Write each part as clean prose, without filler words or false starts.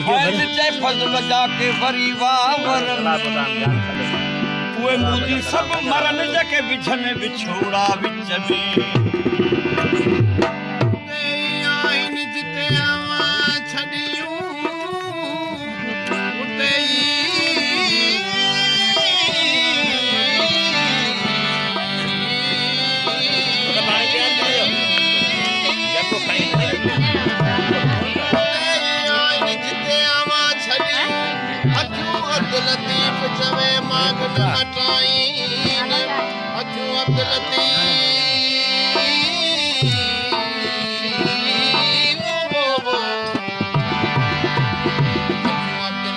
फैल जे फजल जाके वरी वावर उए मुजी सब मरन जके विझन विछोड़ा विच में आइन जिते आवा छड़ियूं उते लतीफ चवे मांग न मटाइन अचू अब्दुल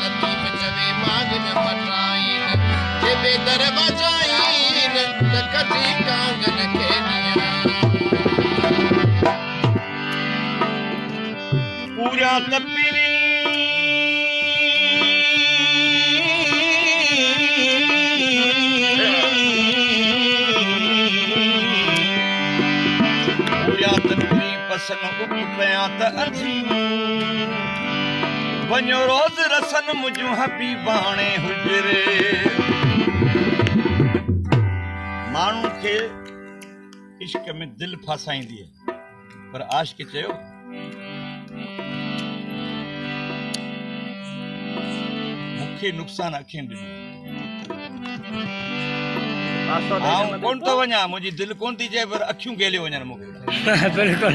लतीफ चवे मांग न मटाइन जे बेदर बजाइन त कदी कांगन खेनिया पूरा तपीरी पसन उप पया त अथी वञो रोज़ रसन मुझूं हबी बाणे हुजरे माण्हू खे इश्क में दिल फासाईंदी आहे पर आशिक चयो मूंखे नुक़सान अखियुनि ॾिनो कोन तो वञा मुंहिंजी दिलि कोन थी चए पर अखियूं गेले वञनि मूंखे बिल्कुल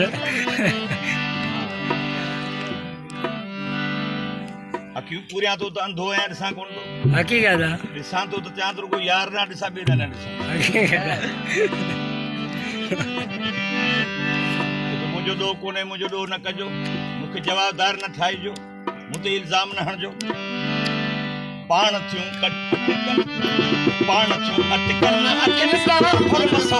अखियूं पूरियां तो अंधो आहियां ॾिसां कोन थो हकीकत आहे ॾिसां तो चवां थो कोई यार ना ॾिसां ॿिए न ॾिसां मुंहिंजो ॾोह कोन्हे मुंहिंजो ॾोह न कजो मूंखे जवाबदार न ठाहिजो मूं ते इल्ज़ाम न हणिजो पाण थियूं अटकल अखियुनि सां फर्म सौ